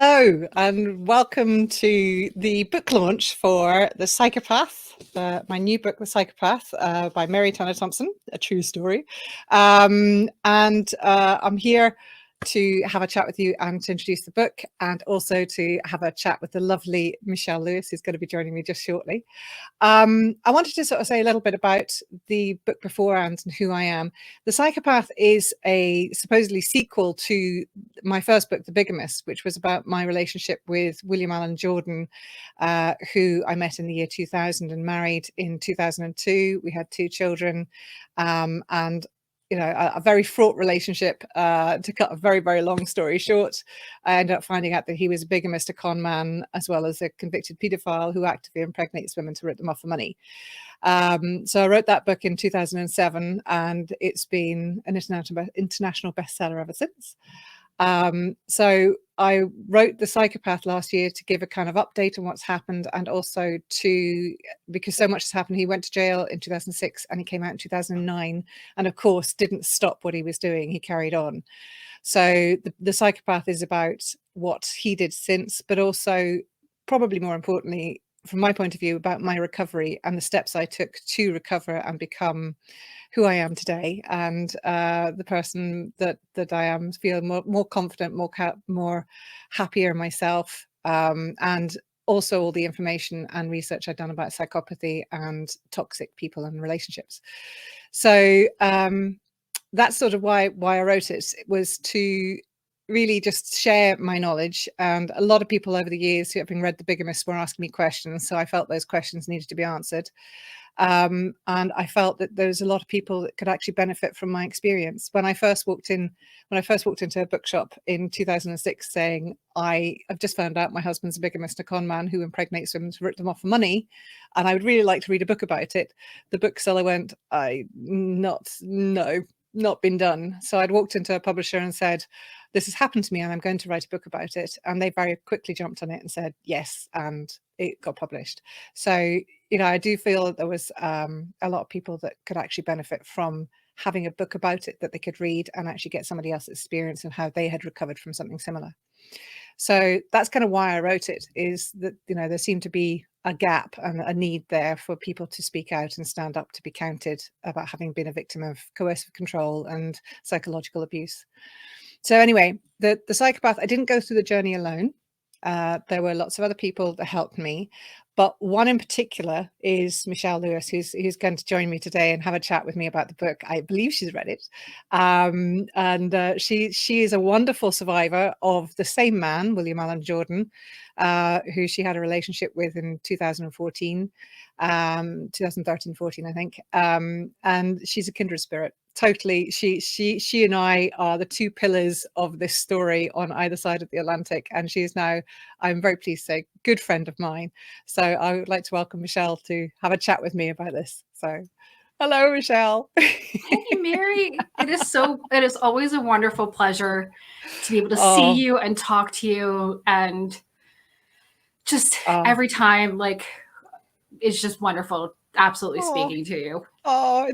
Hello, and welcome to the book launch for The Psychopath, my new book, The Psychopath, by Mary Tanner Thompson, a true story. I'm here to have a chat with you and to introduce the book, and also to have a chat with the lovely Michelle Lewis, who's going to be joining me just shortly. I wanted to sort of say a little bit about the book beforehand and who I am. The Psychopath is a supposedly sequel to my first book, The Bigamist, which was about my relationship with William Allen Jordan, who I met in the year 2000 and married in 2002. We had 2 children, and a very fraught relationship. To cut a very, very long story short, I ended up finding out that he was a bigamist, a con man, as well as a convicted paedophile who actively impregnates women to rip them off for money. So I wrote that book in 2007, and it's been an international bestseller ever since. So I wrote The Psychopath last year to give a kind of update on what's happened, and also because so much has happened. He went to jail in 2006 and he came out in 2009, and of course didn't stop what he was doing. He carried on. So the Psychopath is about what he did since, but also, probably more importantly, from my point of view, about my recovery and the steps I took to recover and become who I am today, and the person that I am, feel more confident, more happier in myself, and also all the information and research I've done about psychopathy and toxic people and relationships. So that's sort of why I wrote it. It was to really just share my knowledge, and a lot of people over the years who having read The Bigamist were asking me questions, so I felt those questions needed to be answered. And I felt that there was a lot of people that could actually benefit from my experience. When I first walked into a bookshop in 2006 saying, I've just found out my husband's a bigamist, a con man who impregnates women to rip them off for money, and I would really like to read a book about it, the bookseller went, not been done. So I'd walked into a publisher and said, this has happened to me and I'm going to write a book about it. And they very quickly jumped on it and said yes, and it got published. So, I do feel that there was a lot of people that could actually benefit from having a book about it that they could read and actually get somebody else's experience and how they had recovered from something similar. So that's kind of why I wrote it, is that, there seemed to be a gap and a need there for people to speak out and stand up to be counted about having been a victim of coercive control and psychological abuse. So anyway, the Psychopath, I didn't go through the journey alone. There were lots of other people that helped me, but one in particular is Michelle Lewis, who's going to join me today and have a chat with me about the book. I believe she's read it, and she is a wonderful survivor of the same man, William Allen Jordan, who she had a relationship with in 2014, 2013-14, I think, and she's a kindred spirit. Totally, she and I are the 2 pillars of this story on either side of the Atlantic, and she is now, I'm very pleased to say, good friend of mine. So I would like to welcome Michelle to have a chat with me about this. So hello, Michelle. Hey, Mary. It is always a wonderful pleasure to be able to see you and talk to you, and just every time, it's just wonderful absolutely speaking to you.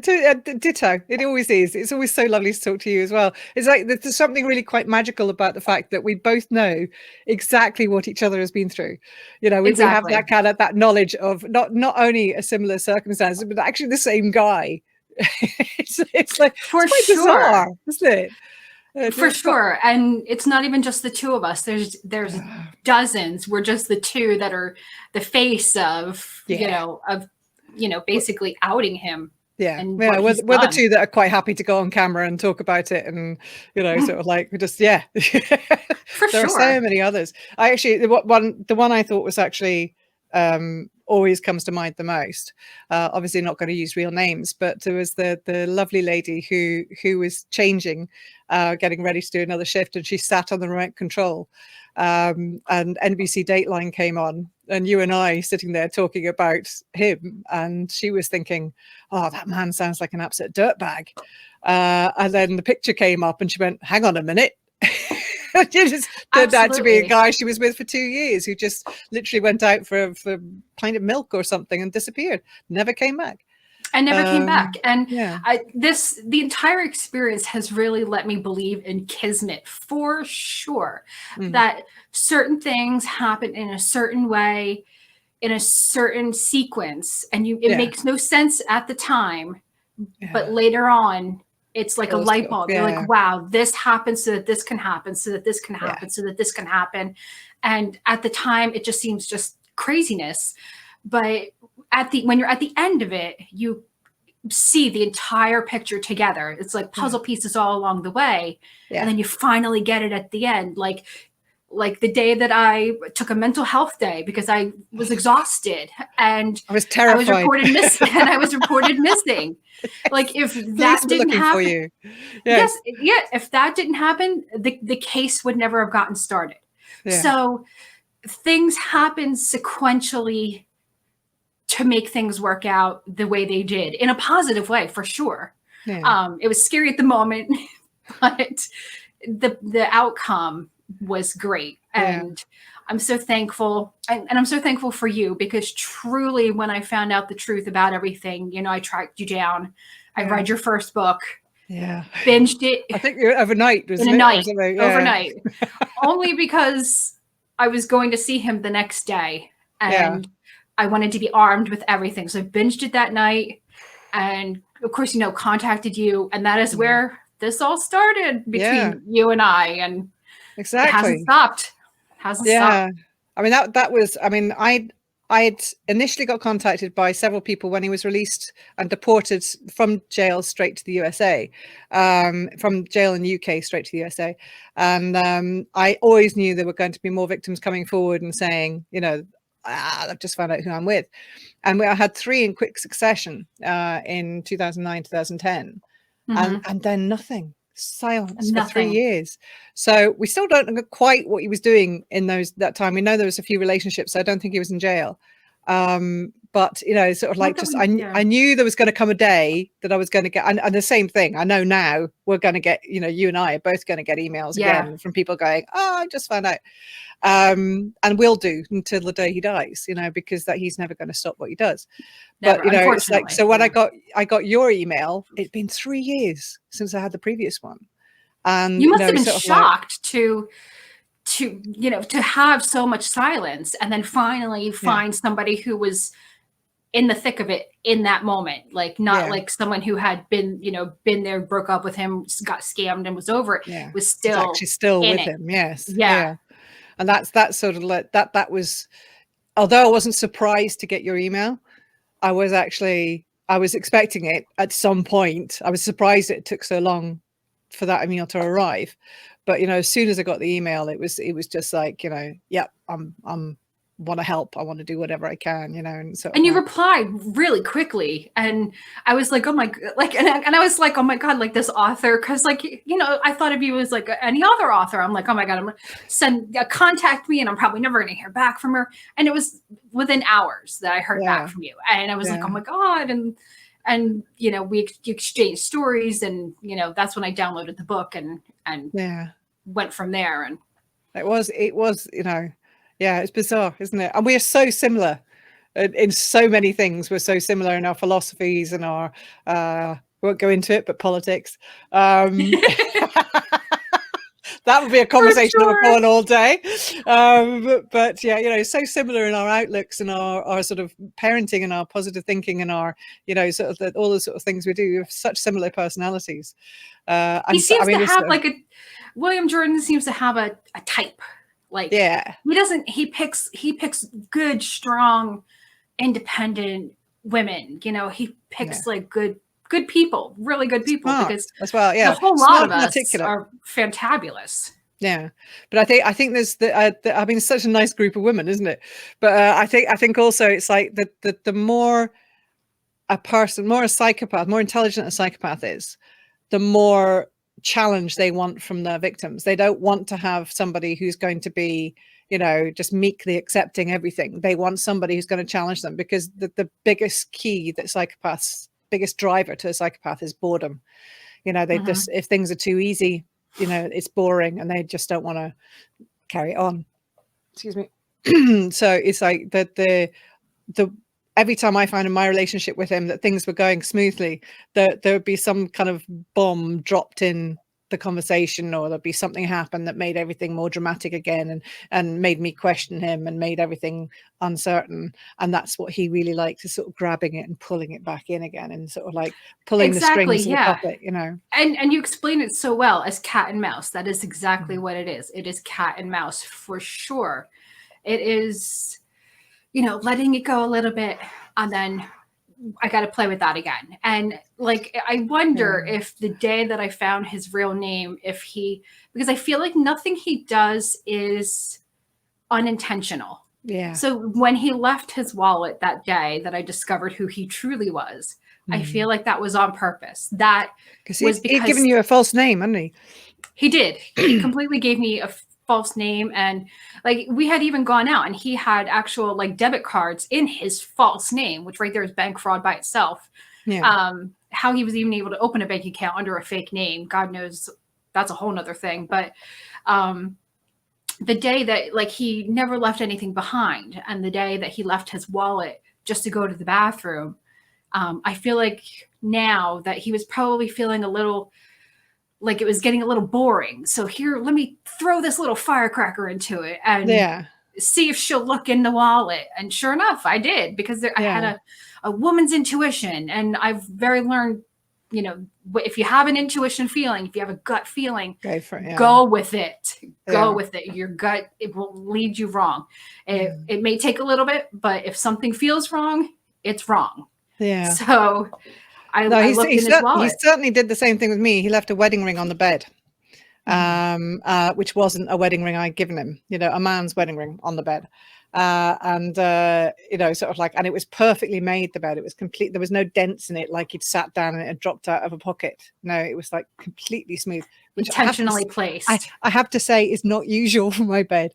Ditto. It always is. It's always so lovely to talk to you as well. It's like there's something really quite magical about the fact that we both know exactly what each other has been through. We have that kind of that knowledge of not only a similar circumstance, but actually the same guy. it's like, for it's sure, bizarre, isn't it? For sure. And it's not even just the 2 of us. There's dozens. We're just the 2 that are the face of, basically outing him. Yeah, we're the 2 that are quite happy to go on camera and talk about it, and sort of like just there are so many others. The one I thought was actually always comes to mind the most. Obviously, not going to use real names, but there was the lovely lady who was changing, getting ready to do another shift, and she sat on the remote control, and NBC Dateline came on, and you and I sitting there talking about him, and she was thinking, oh, that man sounds like an absolute dirtbag. And then the picture came up and she went, hang on a minute. It just turned out to be a guy she was with for 2 years who just literally went out for a pint of milk or something and disappeared, never came back. I never came back. And yeah. the entire experience has really let me believe in kismet for sure. That certain things happen in a certain way, in a certain sequence, and it makes no sense at the time, but later on, it's like a light bulb. You're like, wow, this happens so that this can happen, so that this can happen, so that this can happen. And at the time, it just seems just craziness. But when you're at the end of it, you see the entire picture together. It's like puzzle pieces all along the way. And then you finally get it at the end. Like the day that I took a mental health day because I was exhausted and I was terrified. I was reported missing. Like if that didn't happen, if that didn't happen, the case would never have gotten started. So things happen sequentially to make things work out the way they did, in a positive way, for sure. It was scary at the moment, but the outcome was great. And I'm so thankful. And I'm so thankful for you, because truly, when I found out the truth about everything, I tracked you down. I read your first book. Binged it. I think overnight, in a night, overnight, only because I was going to see him the next day, and I wanted to be armed with everything. So I binged it that night, and of course, contacted you, and that is where this all started between you and I, and it hasn't stopped. Hasn't stopped. I mean, that was. I mean, I'd initially got contacted by several people when he was released and deported from jail straight to the USA, from jail in the UK straight to the USA. And I always knew there were going to be more victims coming forward and saying, I've just found out who I'm with. And I had 3 in quick succession in 2009, 2010, and then nothing. Silence for 3 years. So we still don't know quite what he was doing in that time. We know there was a few relationships, so I don't think he was in jail. But sort of like I knew there was going to come a day that I was going to get, and the same thing. I know now we're going to get, you and I are both going to get emails again from people going, "Oh, I just found out," and will do until the day he dies, because that he's never going to stop what he does. Never, but it's like, so when I got your email, it's been 3 years since I had the previous one, and you must have been shocked to have so much silence, and then finally find somebody who was in the thick of it in that moment, like not like someone who had been there, broke up with him, got scammed and was over it, was still with him. And that's sort of like that was, although I wasn't surprised to get your email, I was expecting it at some point. I was surprised it took so long for that email to arrive. But as soon as I got the email, it was just like, I'm want to help. I want to do whatever I can, and so. And you replied really quickly, and I was like, oh my, and I was like, oh my God, like this author, because I thought of you as like any other author. I'm like, oh my God, I'm gonna contact me, and I'm probably never gonna hear back from her. And it was within hours that I heard back from you, and I was like, oh my God, and we exchanged stories, and that's when I downloaded the book and went from there. And it was it's bizarre, isn't it? And we are so similar in so many things. We're so similar in our philosophies and our we won't go into it, but politics. That would be a conversation that would go on all day. But so similar in our outlooks and our sort of parenting and our positive thinking and our, sort of all the sort of things we do. We have such similar personalities. William Jordan seems to have a type. Like he picks good, strong, independent women. He picks like good people, really good people. Smart, because as well, the whole lot of us are fantabulous. Yeah, but I think there's it's such a nice group of women, isn't it? But I think also it's like the more a psychopath, more intelligent a psychopath is, the more challenge they want from their victims. They don't want to have somebody who's going to be, just meekly accepting everything. They want somebody who's going to challenge them, because the biggest key biggest driver to a psychopath is boredom. They just, if things are too easy, it's boring, and they just don't want to carry on. Excuse me. So it's like the every time I found in my relationship with him that things were going smoothly, there would be some kind of bomb dropped in the conversation, or there'd be something happen that made everything more dramatic again, and made me question him and made everything uncertain. And that's what he really likes, is sort of grabbing it and pulling it back in again, and sort of like pulling the strings of the puppet, you know. And you explain it so well as cat and mouse. That is exactly what it is. It is cat and mouse for sure. It is, you know, letting it go a little bit, and then I got to play with that again. And like, I wonder if the day that I found his real name, because I feel like nothing he does is unintentional. Yeah. So when he left his wallet that day that I discovered who he truly was, I feel like that was on purpose. That was because he'd given you a false name, hadn't he? He did. He completely gave me a false name, and like we had even gone out and he had actual like debit cards in his false name, which right there is bank fraud by itself. How he was even able to open a bank account under a fake name, God knows, that's a whole nother thing. But the day that, like, he never left anything behind, and the day that he left his wallet just to go to the bathroom, I feel like now that he was probably feeling a little like it was getting a little boring. So here, let me throw this little firecracker into it and see if she'll look in the wallet. And sure enough, I did, because I had a woman's intuition. And I've very learned, you know, if you have an intuition feeling, if you have a gut feeling, go for it, go with it. Go with it. Your gut, it will lead you wrong. It may take a little bit, but if something feels wrong, it's wrong. Yeah. So I looked in his wallet. He certainly did the same thing with me. He left a wedding ring on the bed, which wasn't a wedding ring I'd given him, you know, a man's wedding ring on the bed. You know, sort of like, and it was perfectly made, the bed. It was complete. There was no dents in it, like he'd sat down and it had dropped out of a pocket. No, it was like completely smooth. Which intentionally placed. I have to say is not usual for my bed.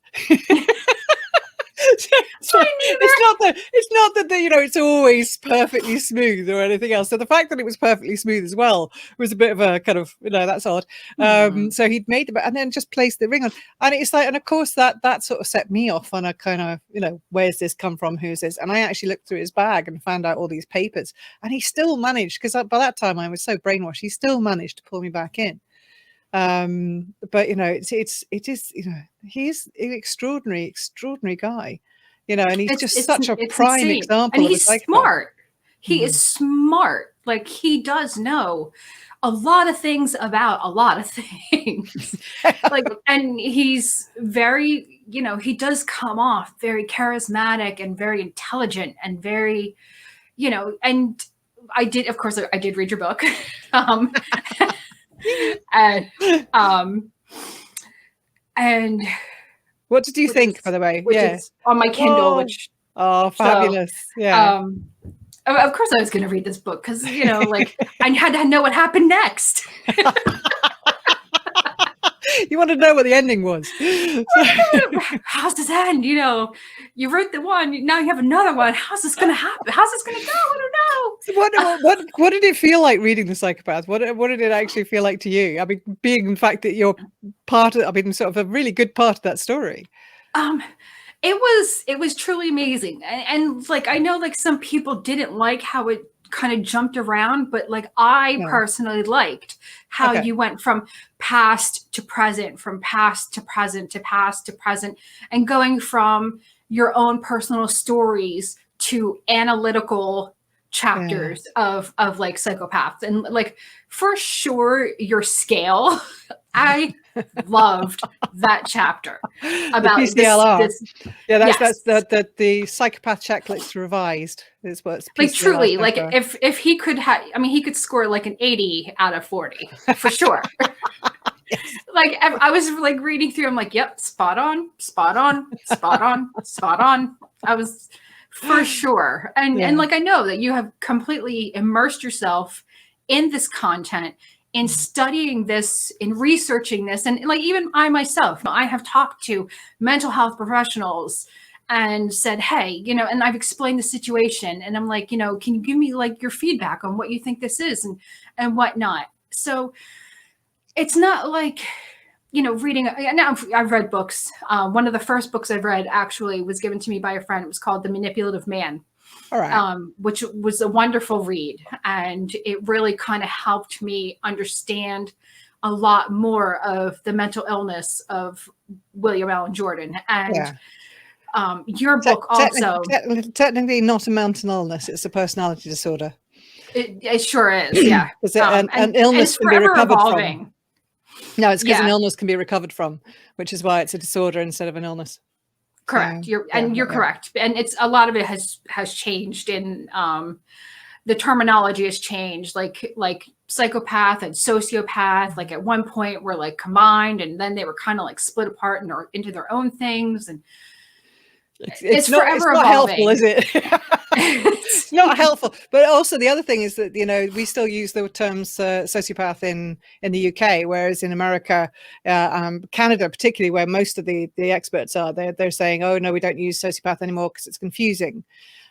So it's not that you know, it's always perfectly smooth or anything else. So the fact that it was perfectly smooth as well was a bit of a kind of, you know, that's odd. So he'd made the, and then just placed the ring on, and it's like, and of course that sort of set me off on a kind of, you know, where's this come from, who's this? And I actually looked through his bag and found out all these papers, and he still managed, because by that time I was so brainwashed, he still managed to pull me back in. But you know, it is, you know, he's an extraordinary guy, you know, and he's just such a prime example. And he's smart. He is smart. Like, he does know a lot of things about a lot of things. Like, and he's very, you know, he does come off very charismatic and very intelligent and very, you know, and I did read your book. And what did you think, by the way? Is on my Kindle, which fabulous. Of course I was going to read this book, because, you know, like, I had to know what happened next. You want to know what the ending was. How's this end? You know, you wrote the one, now you have another one. How's this going to happen? How's this going to go? I don't know. What did it feel like reading The Psychopath? What did it actually feel like to you? I mean, being the fact that you're part of, I mean, sort of a really good part of that story. It was truly amazing. And like, I know like some people didn't like how it kind of jumped around, but like I personally liked how you went from past to present, from past to present, to past to present, and going from your own personal stories to analytical chapters of like Psychopaths. And like, for sure, your scale, I loved that chapter about this. That's the Psychopath checklist revised is what's like, truly, like, if he could have, I mean, he could score like an 80 out of 40 for sure. Like, I was like reading through, I'm like, yep, spot on. I was, for sure. And like, I know that you have completely immersed yourself in this content, in studying this, in researching this. And like, even I myself, I have talked to mental health professionals and said, hey, you know, and I've explained the situation, and I'm like, you know, can you give me like your feedback on what you think this is and whatnot? So it's not like, you know, reading, now I've read books. One of the first books I've read actually was given to me by a friend. It was called The Manipulative Man. All right. Which was a wonderful read. And it really kind of helped me understand a lot more of the mental illness of William Allen Jordan. And your book also. Technically not a mental illness, it's a personality disorder. It sure is, yeah. An illness it's can be recovered evolving. from. No, it's because an illness can be recovered from, which is why it's a disorder instead of an illness. Correct. You're correct. And it's a lot of it has changed in the terminology has changed, like psychopath and sociopath, like at one point were like combined, and then they were kind of like split apart and into their own things. And it's not helpful, is it? It's not helpful. But also the other thing is that, you know, we still use the terms sociopath in the UK, whereas in America, Canada particularly, where most of the experts are, they're saying, oh no, we don't use sociopath anymore because it's confusing.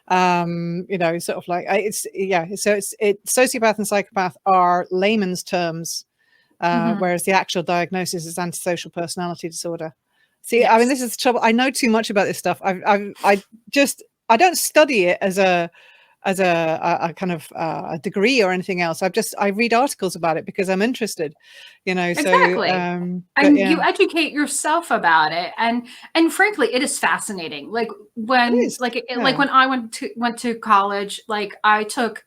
You know, sort of like so sociopath and psychopath are layman's terms, whereas the actual diagnosis is antisocial personality disorder. See, yes. I mean, this is the trouble. I know too much about this stuff. I don't study it as a kind of a degree or anything else. I read articles about it because I'm interested, you know. Exactly. So, and you educate yourself about it, and frankly, it is fascinating. Like when, like when I went to college, like I took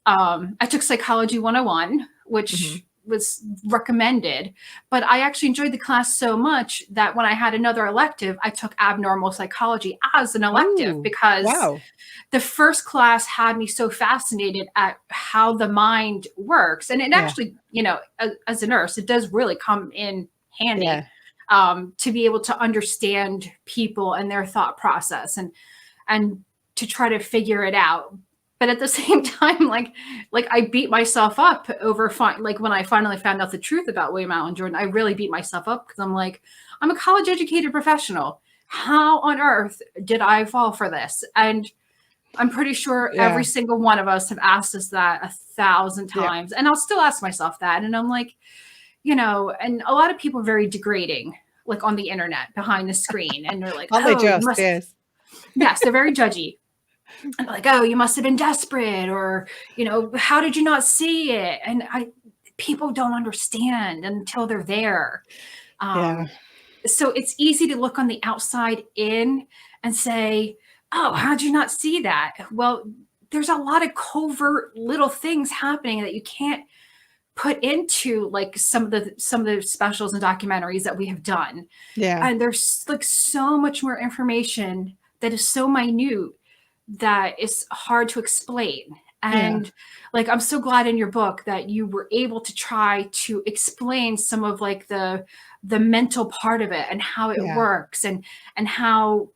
Psychology 101, which was recommended, but I actually enjoyed the class so much that when I had another elective, I took abnormal psychology as an elective. Because the first class had me so fascinated at how the mind works. And it actually, you know, as a nurse, it does really come in handy to be able to understand people and their thought process and to try to figure it out. But at the same time, like I beat myself up over like when I finally found out the truth about William Allen Jordan, I really beat myself up because I'm like, I'm a college educated professional. How on earth did I fall for this? And I'm pretty sure every single one of us have asked us that 1,000 times. And I'll still ask myself that. And I'm like, you know, and a lot of people are very degrading, like on the internet behind the screen. And they're like, yes, they're very judgy. And like, oh, you must have been desperate, or, you know, how did you not see it? And people don't understand until they're there. So it's easy to look on the outside in and say, oh, how'd you not see that? Well, there's a lot of covert little things happening that you can't put into like some of the specials and documentaries that we have done. And there's like so much more information that is so minute that is hard to explain. And like, I'm so glad in your book that you were able to try to explain some of like the mental part of it and how it works and how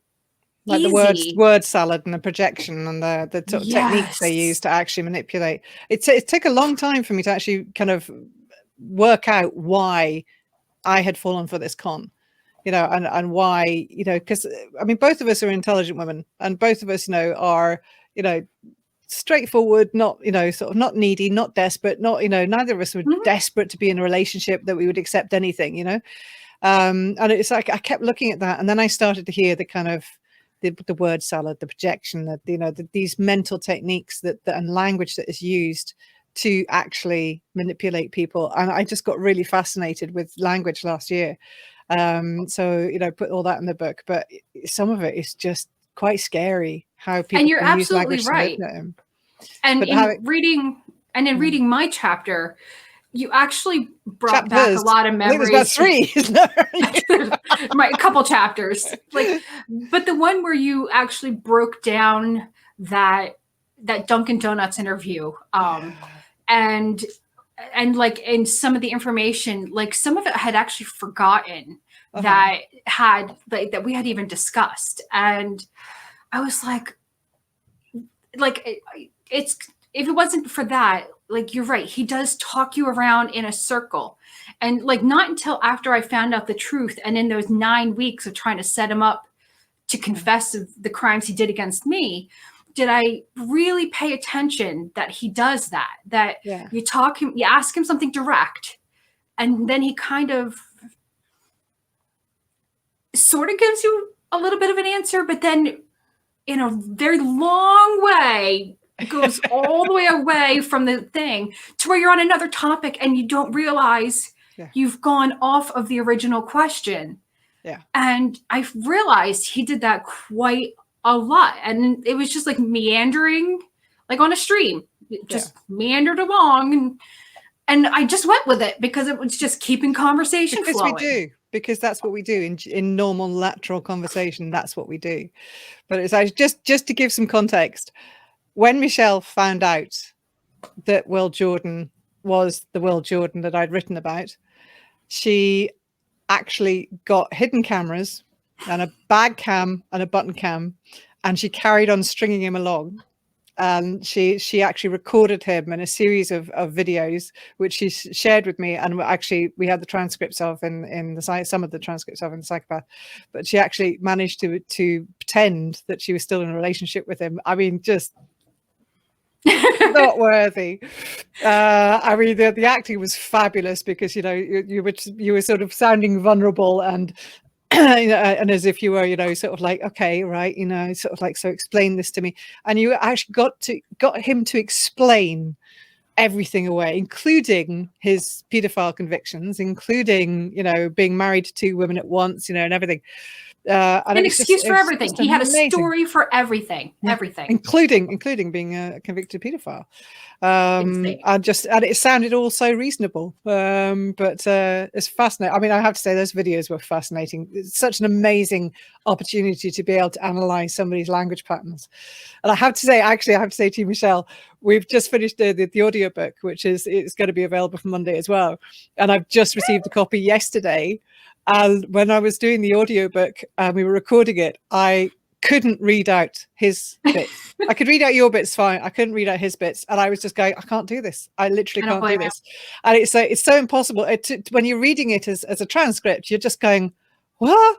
like the word salad and the projection and the techniques they use to actually manipulate. It took a long time for me to actually kind of work out why I had fallen for this con. You know, and why, you know, because I mean, both of us are intelligent women, and both of us, you know, are, you know, straightforward, not, you know, sort of not needy, not desperate, not, you know, neither of us were desperate to be in a relationship that we would accept anything, you know. And it's like I kept looking at that, and then I started to hear the kind of the word salad, the projection, that, you know, these mental techniques that and language that is used to actually manipulate people. And I just got really fascinated with language last year. So, you know, put all that in the book, but some of it is just quite scary how people and you're absolutely right. And in reading my chapter, you actually brought back a lot of memories. I think there's about 3, isn't there? A couple chapters, like, but the one where you actually broke down that Dunkin' Donuts interview, and like in some of the information, like some of it I had actually forgotten that we had even discussed. And I was like it's, if it wasn't for that, like, you're right, he does talk you around in a circle. And like, not until after I found out the truth, and in those 9 weeks of trying to set him up to confess the crimes he did against me, did I really pay attention that he does that you ask him something direct, and then he kind of sort of gives you a little bit of an answer, but then in a very long way. It goes all the way away from the thing to where you're on another topic and you don't realize you've gone off of the original question. Yeah. And I realized he did that quite a lot. And it was just like meandering, like on a stream. It just meandered along. And I just went with it because it was just keeping conversation flowing. We do. Because that's what we do in normal, natural conversation. That's what we do. But it's like, just to give some context, when Michelle found out that Will Jordan was the Will Jordan that I'd written about, she actually got hidden cameras and a bag cam and a button cam, and she carried on stringing him along. And she actually recorded him in a series of videos, which she shared with me. And actually, we had the transcripts of in the site, some of the transcripts of in the Psychopath. But she actually managed to pretend that she was still in a relationship with him. I mean, just not worthy. I mean, the acting was fabulous because you were sort of sounding vulnerable and. And as if you were, sort of like, okay, right, sort of like, so explain this to me. And you actually got him to explain everything away, including his pedophile convictions, including, being married to 2 women at once, and everything. And an excuse for everything. He had a story for everything, including being a convicted pedophile. And it sounded all so reasonable. But it's fascinating. I mean, I have to say those videos were fascinating. It's such an amazing opportunity to be able to analyze somebody's language patterns. And I have to say to you, Michelle, we've just finished the audiobook, which it's going to be available for Monday as well. And I've just received a copy yesterday. And when I was doing the audiobook and we were recording it, I couldn't read out his bits. I could read out your bits fine. I couldn't read out his bits. And I was just going, I can't do this. I literally can't do this. And it's so impossible. When you're reading it as a transcript, you're just going, what?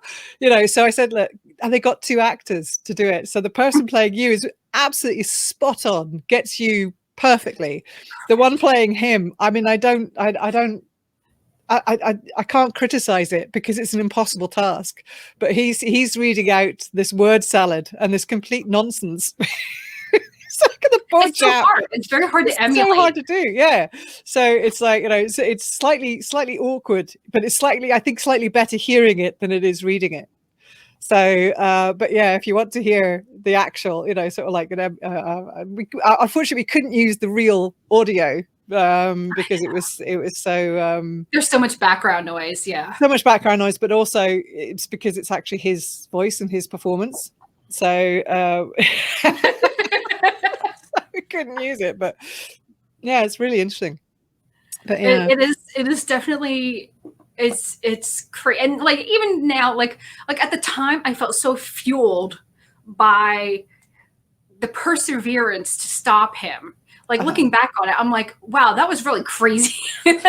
So I said, look, and they got 2 actors to do it. So the person playing you is absolutely spot on, gets you perfectly. The one playing him, I mean, I can't criticize it because it's an impossible task, but he's reading out this word salad and this complete nonsense. It's so hard. It's very hard to emulate. It's so hard to do, yeah. So it's like, it's slightly awkward, but it's I think slightly better hearing it than it is reading it. So, but yeah, if you want to hear the actual, sort of like, unfortunately we couldn't use the real audio. Because it was so there's so much background noise, but also it's because it's actually his voice and his performance, so we couldn't use it. But yeah, it's really interesting. But yeah, it is definitely it's crazy. And like even now, like at the time I felt so fueled by the perseverance to stop him. Like looking back on it, I'm like, wow, that was really crazy. I'm like,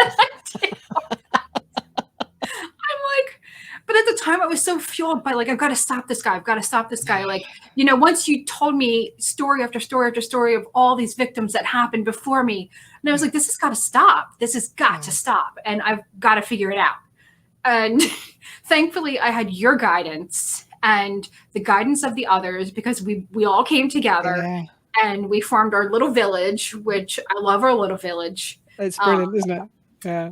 but at the time I was so fueled by like, I've got to stop this guy. I've got to stop this guy. Like, once you told me story after story after story of all these victims that happened before me, and I was like, this has got to stop. This has got to stop. And I've got to figure it out. And thankfully I had your guidance and the guidance of the others, because we all came together. Yeah. And we formed our little village, which I love our little village. It's brilliant, isn't it? Yeah.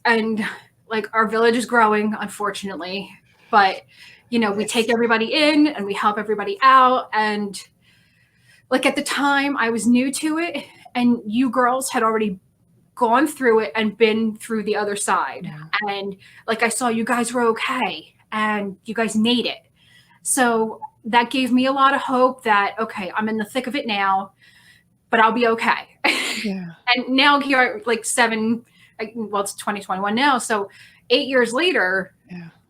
And like our village is growing, unfortunately, but we take everybody in and we help everybody out. And like at the time I was new to it, and you girls had already gone through it and been through the other side. Yeah. And like I saw you guys were okay and you guys made it. So that gave me a lot of hope that, okay, I'm in the thick of it now, but I'll be okay. Yeah. And now here, like it's 2021 now. So 8 years later,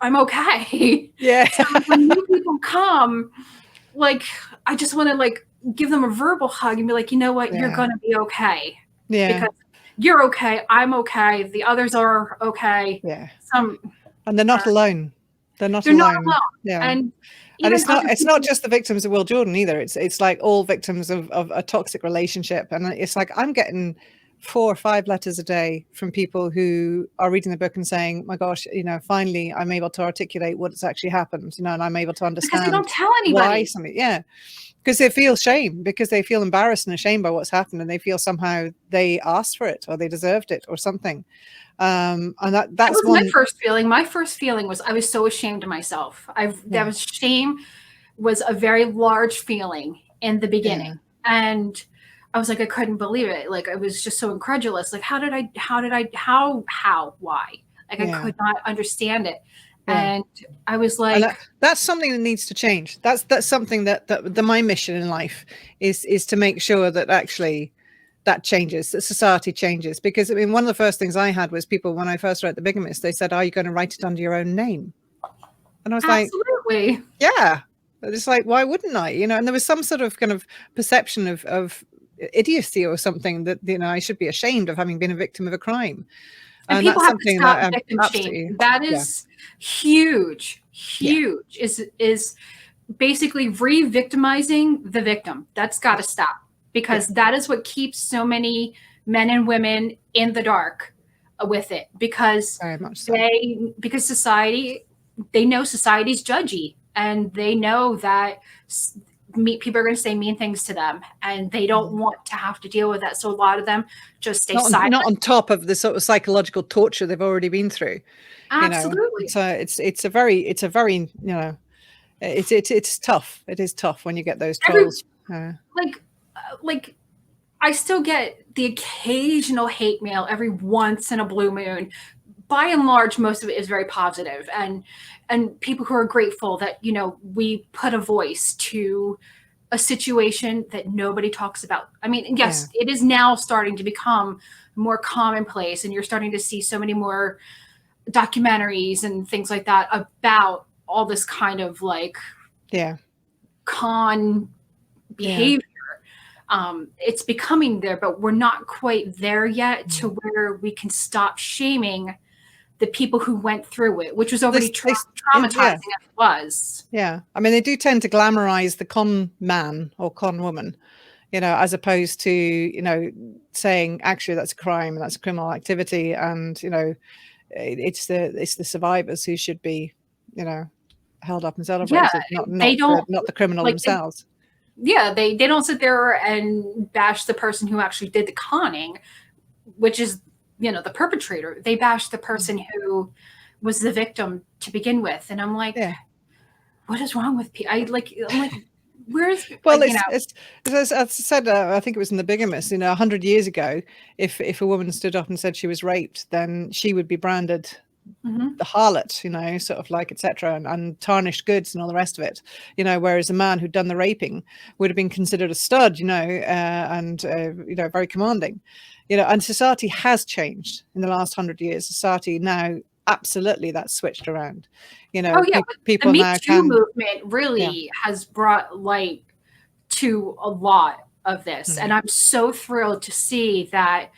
I'm okay. Yeah. So when new people come, like, I just want to like give them a verbal hug and be like, you know what, you're going to be okay. Yeah. Because you're okay. I'm okay. The others are okay. Yeah. And they're not alone. They're not alone. Yeah. And it's not just the victims of Will Jordan either. It's like all victims of a toxic relationship. And it's like, I'm getting 4 or 5 letters a day from people who are reading the book and saying, my gosh, finally I'm able to articulate what's actually happened, and I'm able to understand because they don't tell anybody why something. Yeah. Because they feel shame, because they feel embarrassed and ashamed by what's happened, and they feel somehow they asked for it or they deserved it or something. And that's that was my first feeling. My first feeling was I was so ashamed of myself. That was shame was a very large feeling in the beginning. And I was like, I couldn't believe it. Like, I was just so incredulous. Like, why? Like, I could not understand it. And I was like, that's something that needs to change. That's something that my mission in life is to make sure that actually that changes, that society changes. Because I mean, one of the first things I had was people, when I first wrote The Bigamist, they said, are you going to write it under your own name? And I was absolutely. like, yeah. It's like, why wouldn't I? And there was some sort of kind of perception of idiocy or something that, I should be ashamed of having been a victim of a crime. And people have to stop victim shame. That is huge. Is basically re-victimizing the victim. That's got to stop, because that is what keeps so many men and women in the dark with it, because very much so. because society, they know society's judgy, and they know that people are going to say mean things to them, and they don't want to have to deal with that. So a lot of them just stay silent. Not on top of the sort of psychological torture they've already been through. Absolutely. So it's a very it's tough. It is tough when you get those trolls. Like I still get the occasional hate mail every once in a blue moon. By and large, most of it is very positive, and people who are grateful that, we put a voice to a situation that nobody talks about. I mean, yes, it is now starting to become more commonplace, and you're starting to see so many more documentaries and things like that about all this kind of con behavior. It's becoming there, but we're not quite there yet to where we can stop shaming the people who went through it, which was already traumatizing as it was. Yeah. I mean, they do tend to glamorize the con man or con woman, as opposed to, saying actually that's a crime and that's a criminal activity. And, it's the survivors who should be, held up and celebrated, not the criminal themselves. They don't sit there and bash the person who actually did the conning, which is, the perpetrator. They bash the person who was the victim to begin with. And I'm like, what is wrong with people? I'm like, where's, well, it's as I said, I think it was in The Bigamist, 100 years ago, if a woman stood up and said she was raped, then she would be branded the harlot, sort of like, etc., and tarnished goods and all the rest of it, whereas a man who'd done the raping would have been considered a stud, and very commanding, and society has changed in the last 100 years. Society now, absolutely, that's switched around. People the now Me Too movement really has brought light to a lot of this, and I'm so thrilled to see that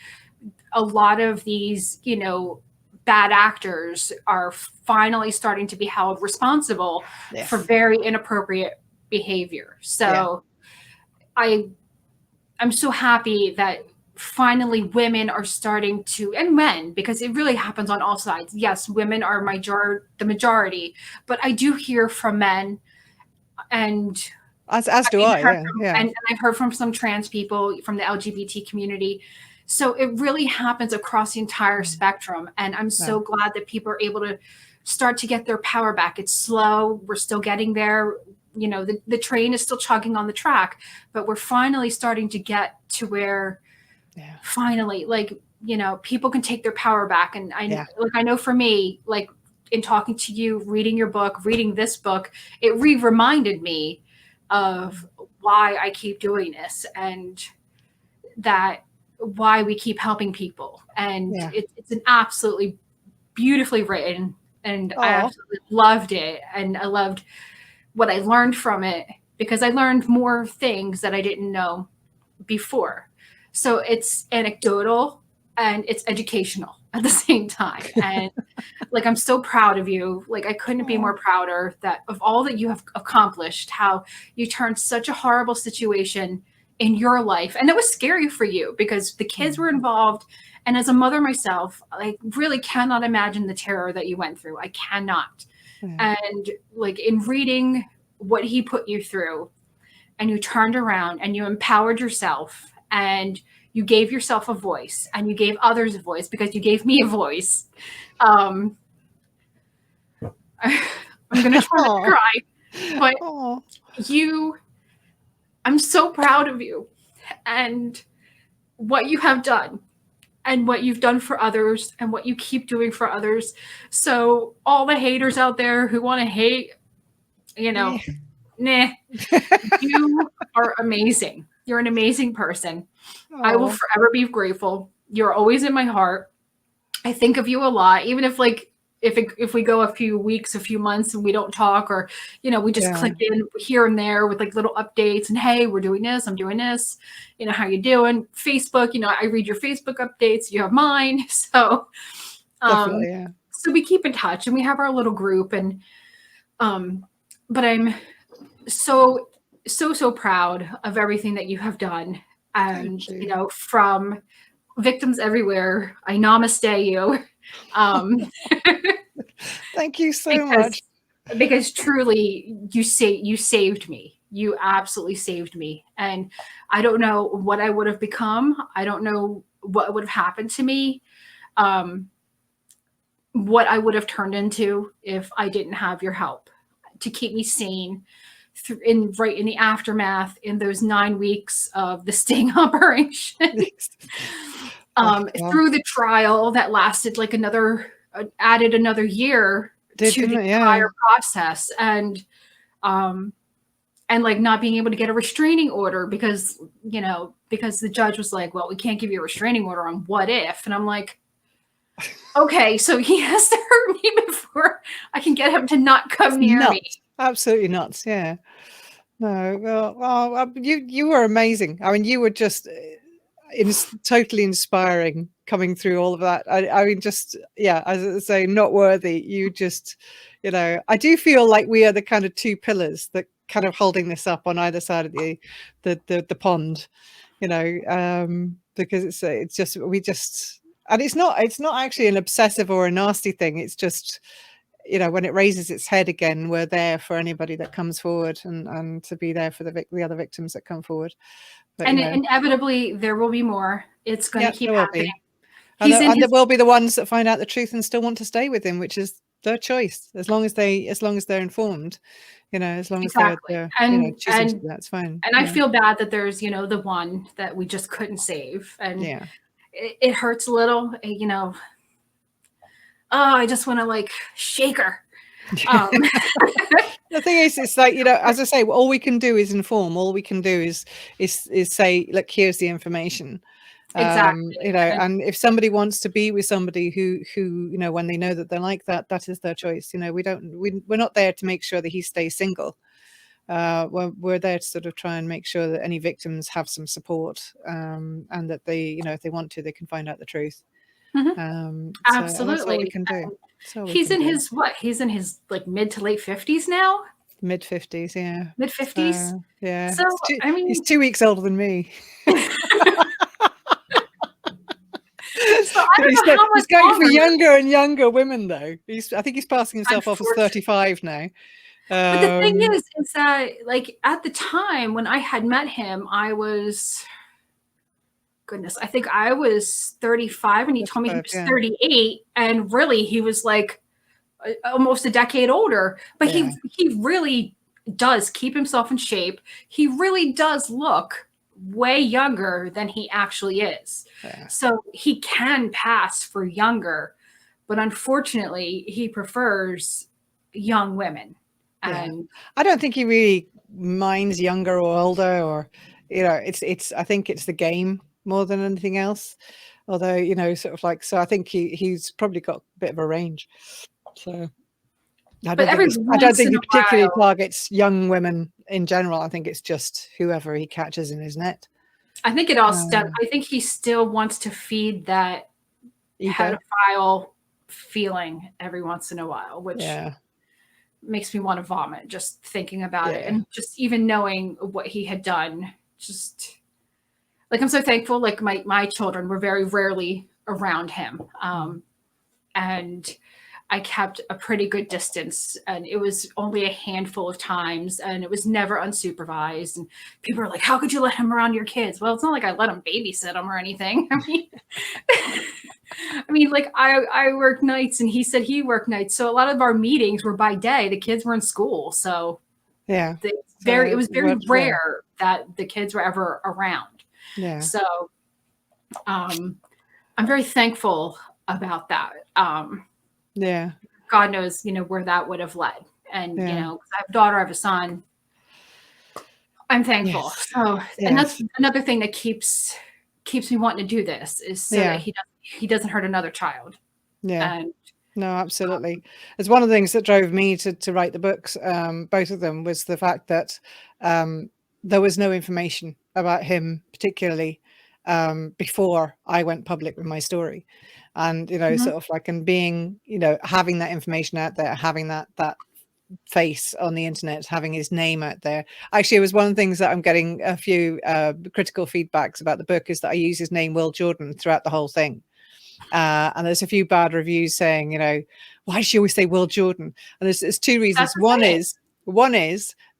a lot of these, bad actors are finally starting to be held responsible for very inappropriate behavior. So I'm so happy that finally women are starting to, and men, because it really happens on all sides. Yes, women are the majority, but I do hear from men, and as do I. And I've heard from some trans people, from the LGBT community. So it really happens across the entire spectrum. And I'm so glad that people are able to start to get their power back. It's slow. We're still getting there. The train is still chugging on the track, but we're finally starting to get to where finally, people can take their power back. And I know for me, in talking to you, reading your book, reading this book, it reminded me of why I keep doing this, and that why we keep helping people. And it's an absolutely beautifully written, and I absolutely loved it. And I loved what I learned from it, because I learned more things that I didn't know before. So it's anecdotal and it's educational at the same time. And I'm so proud of you. I couldn't be more prouder of all that you have accomplished, how you turned such a horrible situation in your life. And that was scary for you because the kids were involved. And as a mother myself, I really cannot imagine the terror that you went through. I cannot. And like in reading what he put you through, and you turned around and you empowered yourself and you gave yourself a voice and you gave others a voice because you gave me a voice. I'm going to try not to cry, but I'm so proud of you and what you have done and what you've done for others and what you keep doing for others. So all the haters out there who want to hate, nah, you are amazing. You're an amazing person. I will forever be grateful. You're always in my heart. I think of you a lot, even if if we go a few weeks, a few months and we don't talk, or, we just click in here and there with like little updates and, hey, we're doing this, I'm doing this, how you doing? Facebook, I read your Facebook updates, you have mine. So, so we keep in touch and we have our little group and, but I'm so proud of everything that you have done. And, from victims everywhere, I namaste you. Thank you so much. Because truly you saved me. You absolutely saved me. And I don't know what I would have become. I don't know what would have happened to me. What I would have turned into if I didn't have your help to keep me sane right in the aftermath in those 9 weeks of the sting operation. Through the trial that lasted like added another year to the entire process, and like not being able to get a restraining order because the judge was like, well, we can't give you a restraining order on what if, and I'm like, okay, so he has to hurt me before I can get him to not come near me. Absolutely nuts. Yeah. No, well, you were amazing. I mean, you were just totally inspiring coming through all of that. I mean, just, as I say, not worthy. You just, I do feel like we are the kind of two pillars that kind of holding this up on either side of the pond, because it's just, and it's not actually an obsessive or a nasty thing. It's just, when it raises its head again, we're there for anybody that comes forward and to be there for the other victims that come forward. But, and inevitably there will be more. It's going to keep happening. And there will be the ones that find out the truth and still want to stay with him, which is their choice, as long as they're informed, as long as they're choosing to do that, it's fine. And I feel bad that there's, the one that we just couldn't save. And it hurts a little, I just want to like shake her. The thing is, it's like, as I say, all we can do is inform. All we can do is say, look, here's the information. Exactly. And if somebody wants to be with somebody who when they know that they're like that, that is their choice. We're not there to make sure that he stays single. We're there to sort of try and make sure that any victims have some support, and that they, if they want to, they can find out the truth. Absolutely. That's all we can do. He's in his He's in his like mid to late 50s now. Mid 50s, yeah. Mid 50s. Yeah. So I mean, he's 2 weeks older than me. So I don't know how much he's going for younger and younger women, though. I think he's passing himself off as 35 now. But the thing is that, like, at the time when I had met him, I was, I think I was 35, and he told me he was 38, and really he was like almost a decade older. But he really does keep himself in shape. He really does look way younger than he actually is. So he can pass for younger, but unfortunately he prefers young women. And I don't think he really minds younger or older, or I think it's the game more than anything else, although sort of like, so I think he's probably got a bit of a range. So I don't think he particularly targets young women in general. I think it's just whoever he catches in his net. I think I think he still wants to feed that pedophile feeling every once in a while, which makes me want to vomit just thinking about it. And just even knowing what he had done, just like, I'm so thankful. Like my children were very rarely around him. And I kept a pretty good distance, and it was only a handful of times, and it was never unsupervised. And people are like, how could you let him around your kids? Well, it's not like I let him babysit them or anything. I mean, like I work nights and he said he worked nights. So a lot of our meetings were by day. The kids were in school. So yeah, it was very rare that the kids were ever around. Yeah. So I'm very thankful about that. Yeah. God knows, where that would have led. And, 'cause I have a daughter, I have a son. I'm thankful. Yes. So, and that's another thing that keeps me wanting to do this, is so that he doesn't hurt another child. Yeah. And no, absolutely. It's one of the things that drove me to write the books. Both of them was the fact that there was no information about him particularly before I went public with my story. And, sort of like, and being, having that information out there, having that face on the internet, having his name out there. Actually, it was one of the things that I'm getting a few critical feedbacks about the book, is that I use his name, Will Jordan, throughout the whole thing. And there's a few bad reviews saying, why does she always say Will Jordan? And there's two reasons. One is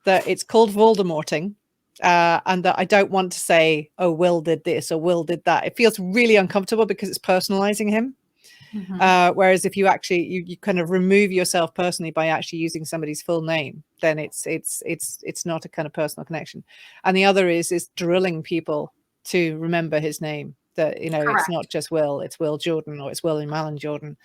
that it's called Voldemorting. And that I don't want to say, oh, Will did this or Will did that. It feels really uncomfortable because it's personalizing him. Whereas if you actually you kind of remove yourself personally by actually using somebody's full name, then it's not a kind of personal connection. And the other is drilling people to remember his name. That it's not just Will, it's Will Jordan, or it's William Allen Jordan.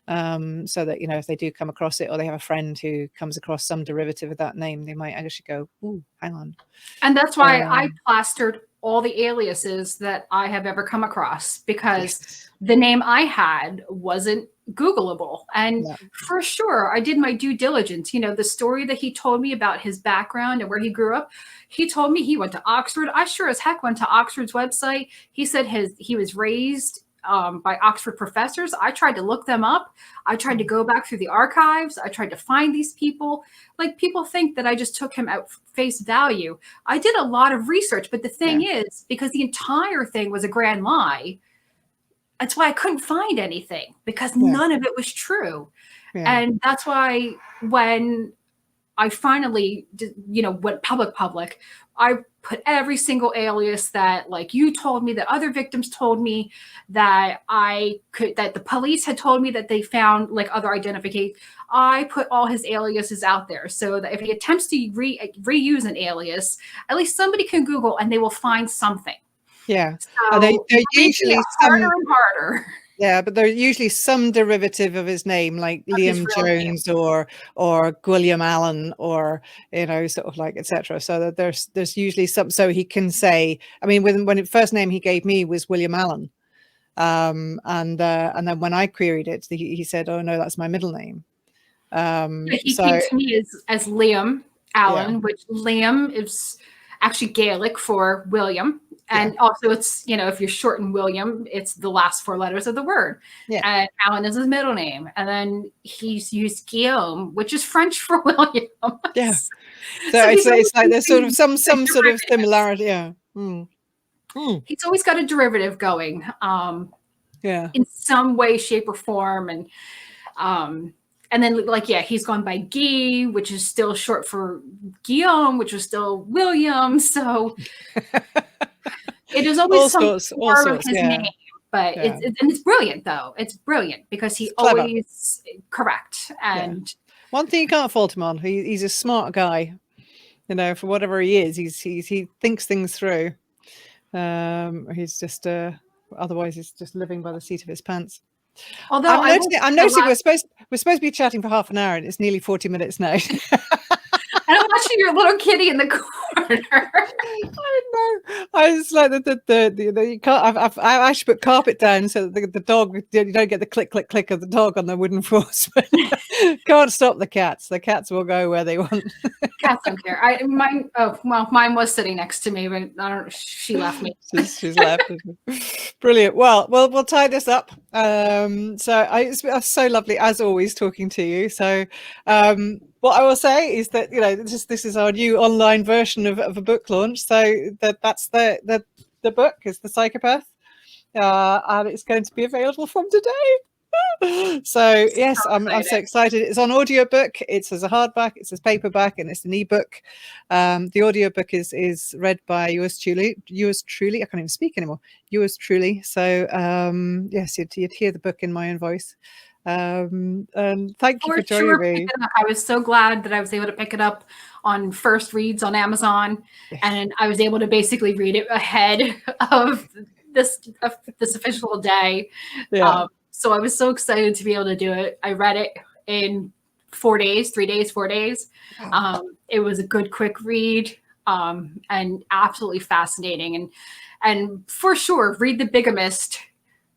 So that if they do come across it, or they have a friend who comes across some derivative of that name, they might actually go, "Ooh, hang on." And that's why I plastered all the aliases that I have ever come across, because the name I had wasn't Googleable. And for sure, I did my due diligence. The story that he told me about his background and where he grew up, he told me he went to Oxford. I sure as heck went to Oxford's website. He said he was raised by Oxford professors. I tried to look them up. I tried to go back through the archives. I tried to find these people. Like, people think that I just took him at face value. I did a lot of research, but the thing is, because the entire thing was a grand lie, that's why I couldn't find anything, because none of it was true. And that's why when I finally went public, I put every single alias that, like, you told me, that other victims told me, that that the police had told me that they found, like, other identifications. I put all his aliases out there, so that if he attempts to reuse an alias, at least somebody can Google and they will find something. Yeah. So they're usually harder and harder. Yeah, but there's usually some derivative of his name, like Liam Jones or William Allen, or sort of like, etc. So that there's usually some, so he can say, I mean, when the first name he gave me was William Allen, and then when I queried it, he said, oh no, that's my middle name. He came to me as Liam Allen, which Liam is actually Gaelic for William. And also it's, if you're shorten William, it's the last 4 letters of the word. And Alan is his middle name. And then he's used Guillaume, which is French for William. Yeah. So it's like there's sort of some sort of similarity. Yeah. He's always got a derivative going. In some way, shape, or form. And then, like, he's gone by Guy, which is still short for Guillaume, which was still William. So it is always some part of his name. But it's brilliant, though. It's brilliant because he always correct. And one thing you can't fault him on, he's a smart guy. For whatever he is, he thinks things through. He's just otherwise he's just living by the seat of his pants. Although I'm noticing we're supposed to be chatting for half an hour, and it's nearly 40 minutes now. And I'm watching your little kitty in the corner. I know. I was like I should put carpet down so that the dog, you don't get the click click click of the dog on the wooden floors. Can't stop the cats. The cats will go where they want. Cats don't care. Mine was sitting next to me, but I don't. She left me. She's left. Brilliant. Well, we'll tie this up. So it's so lovely as always talking to you. So what I will say is that this is our new online version of a book launch. So that's the the book is The Psychopath, and it's going to be available from today. So yes, I'm so excited. It's on audiobook, it's as a hardback, it's as paperback, and it's an ebook. The audiobook is read by yours truly. I can't even speak anymore. Yours truly. So yes, you'd hear the book in my own voice. And thank you for joining me. I was so glad that I was able to pick it up on first reads on Amazon, and I was able to basically read it ahead of this official day. So I was so excited to be able to do it. I read it in 4 days, 3 days, 4 days. It was a good, quick read, and absolutely fascinating. And for sure, read The Bigamist,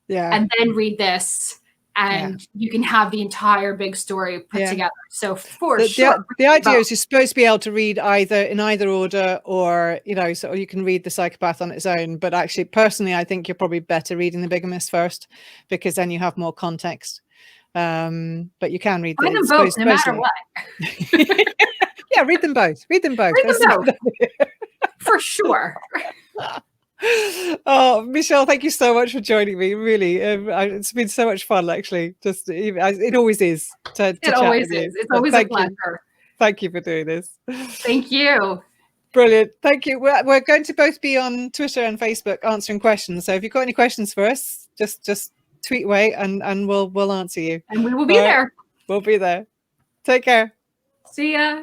and then read this. And you can have the entire big story put together. So the idea is you're supposed to be able to read in either order, or so you can read The Psychopath on its own. But actually, personally, I think you're probably better reading The Bigamist first, because then you have more context. But you can read them both, no matter what. Yeah, read them both. Read them both. For sure. Oh, Michelle, thank you so much for joining me. Really, it's been so much fun. Actually, it always is. It always is. It's always a pleasure. Thank you for doing this. Thank you. Brilliant. Thank you. We're going to both be on Twitter and Facebook answering questions. So if you've got any questions for us, just tweet away, and we'll answer you. And we will be there. We'll be there. Take care. See ya.